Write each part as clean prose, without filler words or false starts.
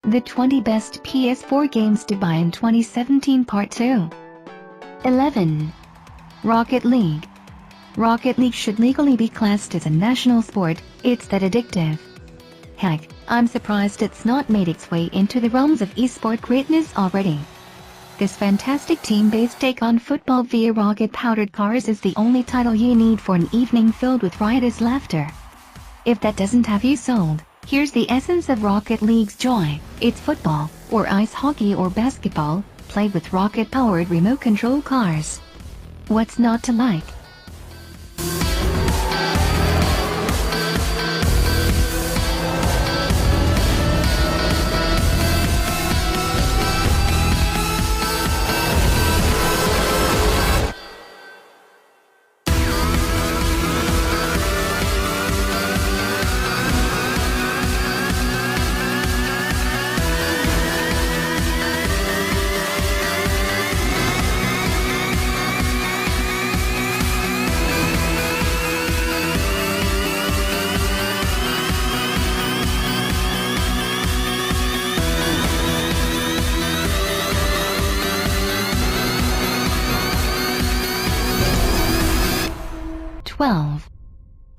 The 20 best PS4 games to buy in 2017 Part 2. 11. Rocket League. Rocket League should legally be classed as a national sport, it's that addictive. Heck, I'm surprised it's not made its way into the realms of esport greatness already. This fantastic team-based take on football via rocket-powered cars is the only title you need for an evening filled with riotous laughter. If that doesn't have you sold, here's the essence of Rocket League's joy. It's football, or ice hockey or basketball, played with rocket-powered remote control cars. What's not to like?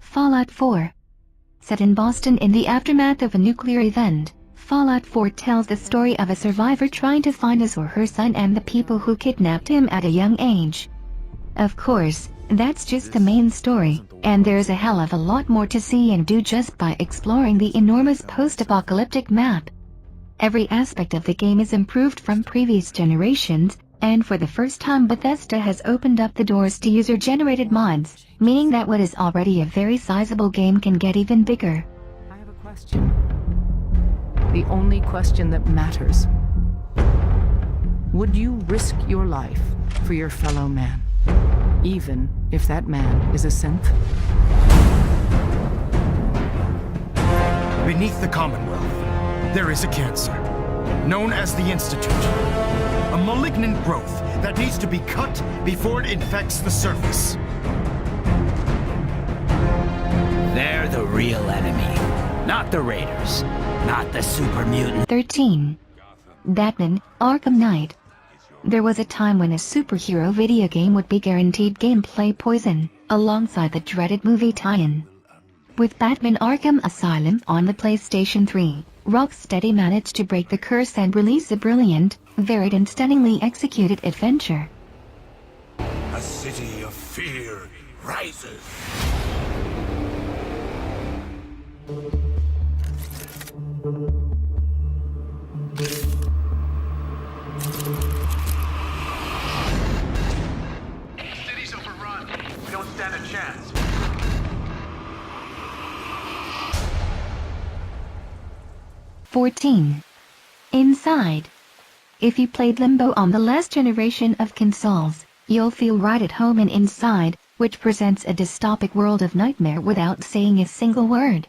Fallout 4. Set in Boston in the aftermath of a nuclear event, Fallout 4 tells the story of a survivor trying to find his or her son and the people who kidnapped him at a young age. Of course, that's just the main story, and there's a hell of a lot more to see and do just by exploring the enormous post-apocalyptic map. Every aspect of the game is improved from previous generations, and for the first time Bethesda has opened up the doors to user-generated mods, meaning that what is already a very sizable game can get even bigger. I have a question. The only question that matters. Would you risk your life for your fellow man, even if that man is a synth? Beneath the Commonwealth, there is a cancer, known as the Institute. A malignant growth that needs to be cut before it infects the surface. They're the real enemy, not the Raiders, not the super mutant. 13. Batman: Arkham Knight. There was a time when a superhero video game would be guaranteed gameplay poison, alongside the dreaded movie tie-in. With Batman: Arkham Asylum on the PlayStation 3, Rocksteady managed to break the curse and release a brilliant, varied and stunningly executed adventure. A city of fear rises. City's overrun. We don't stand a chance. Inside. If you played Limbo on the last generation of consoles, you'll feel right at home in Inside, which presents a dystopic world of nightmare without saying a single word.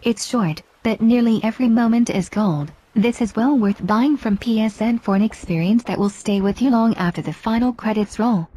It's short, but nearly every moment is gold. This is well worth buying from PSN for an experience that will stay with you long after the final credits roll.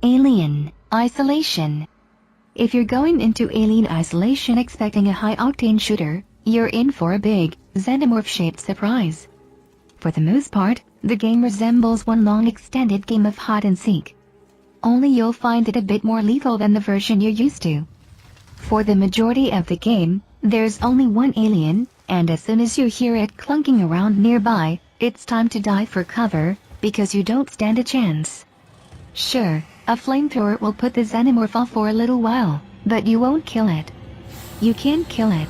Alien Isolation. If you're going into Alien Isolation expecting a high-octane shooter, you're in for a big, xenomorph-shaped surprise. For the most part, the game resembles one long extended game of hide-and-seek. Only you'll find it a bit more lethal than the version you're used to. For the majority of the game, there's only one alien, and as soon as you hear it clunking around nearby, it's time to dive for cover, because you don't stand a chance. Sure, a flamethrower will put the xenomorph off for a little while, but you won't kill it. You can't kill it.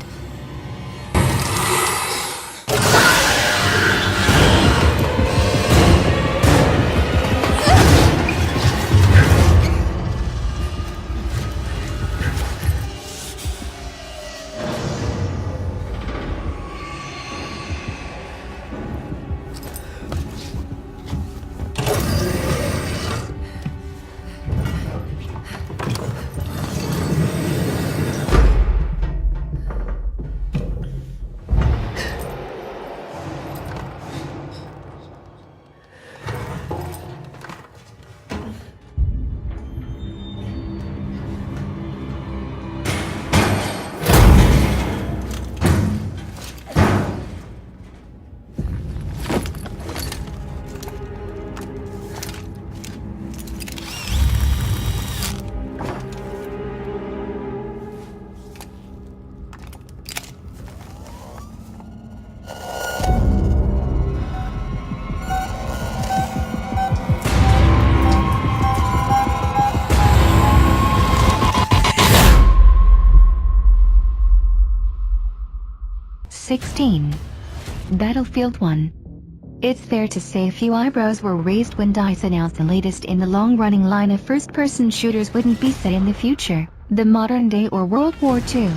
Battlefield 1. It's fair to say a few eyebrows were raised when DICE announced the latest in the long-running line of first-person shooters wouldn't be set in the future, the modern day or World War II.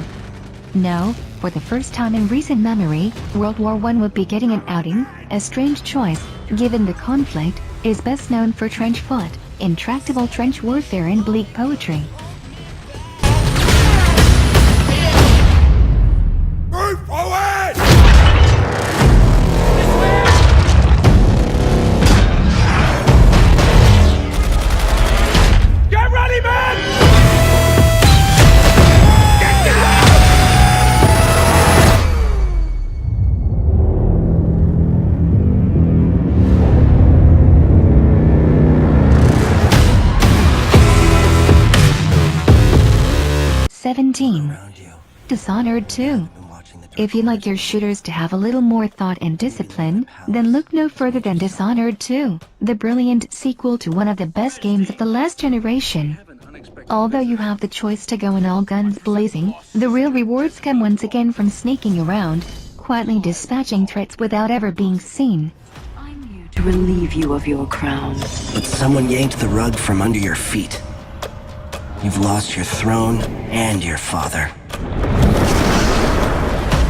No, for the first time in recent memory, World War I would be getting an outing, a strange choice, given the conflict is best known for trench foot, intractable trench warfare and bleak poetry. Move forward! Get ready, men! Get down! Dishonored 2. If you like your shooters to have a little more thought and discipline, then look no further than Dishonored 2, the brilliant sequel to one of the best games of the last generation. Although you have the choice to go in all guns blazing, the real rewards come once again from sneaking around, quietly dispatching threats without ever being seen. I'm here to relieve you of your crown. But someone yanked the rug from under your feet. You've lost your throne and your father.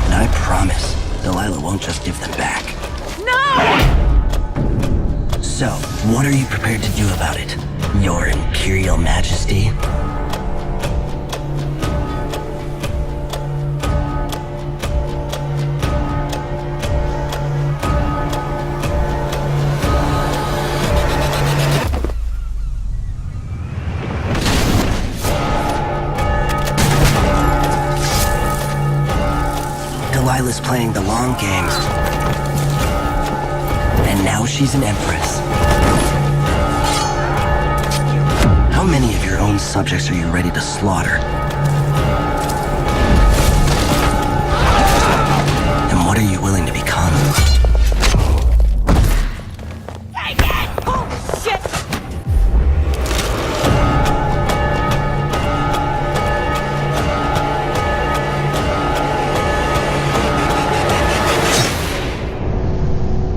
And I promise, Delilah won't just give them back. No! So, what are you prepared to do about it, Your Imperial Majesty? Delilah's playing the long game. And now she's an empress. How many of your own subjects are you ready to slaughter? And what are you willing to become? Take it! Oh, shit!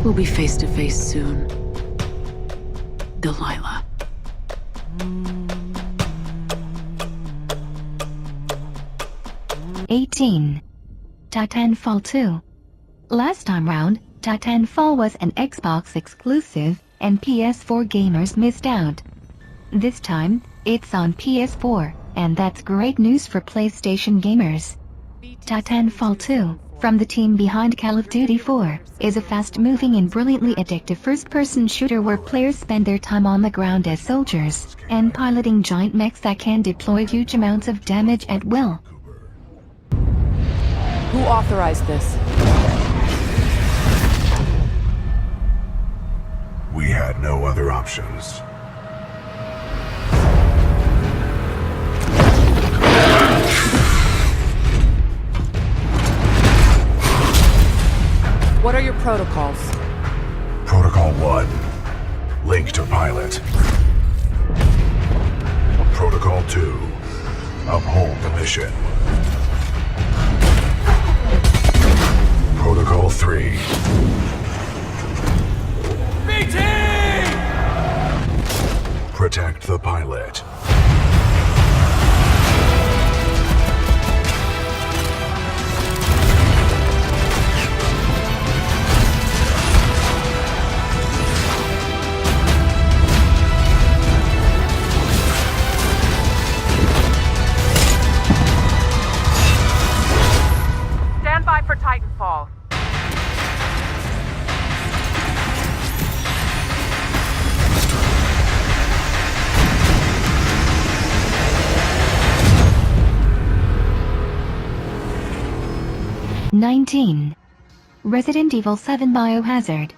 We'll be face to face soon. Delilah. 18. Titanfall 2. Last time round, Titanfall was an Xbox exclusive, and PS4 gamers missed out. This time, it's on PS4, and that's great news for PlayStation gamers. Titanfall 2, from the team behind Call of Duty 4, is a fast-moving and brilliantly addictive first-person shooter where players spend their time on the ground as soldiers, and piloting giant mechs that can deploy huge amounts of damage at will. Who authorized this? We had no other options. protocols. Protocol 1. Link to pilot. Protocol 2. Uphold the mission. Protocol 3. BT! Protect the pilot. Stand by for Titanfall. Resident Evil 7 Biohazard.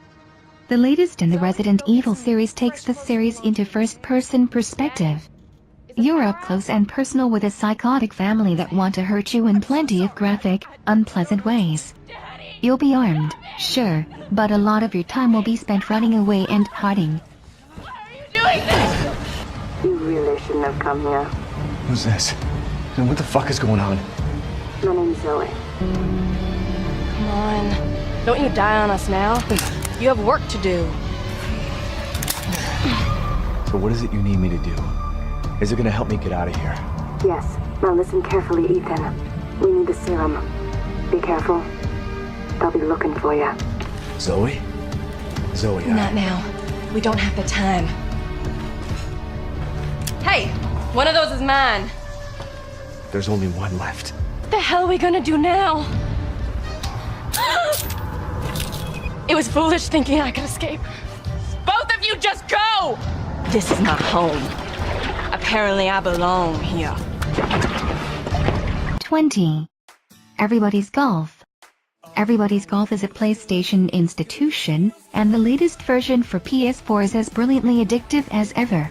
The latest in the Resident Evil series takes the series into first-person perspective. You're up close and personal with a psychotic family that want to hurt you in plenty of graphic, unpleasant ways. You'll be armed, sure, but a lot of your time will be spent running away and hiding. You really shouldn't have come here. Who's this? And what the fuck is going on? My name's Zoe. Come on. Don't you die on us now. You have work to do. So what is it you need me to do? Is it gonna help me get out of here? Yes. Now listen carefully, Ethan. We need the serum. Be careful. They'll be looking for you. Zoe? Zoe, Not now. We don't have the time. Hey! One of those is mine. There's only one left. What the hell are we gonna do now? It was foolish thinking I could escape. Both of you just go! This is not home. Apparently I belong here. 20. Everybody's Golf. Everybody's Golf is a PlayStation institution, and the latest version for PS4 is as brilliantly addictive as ever.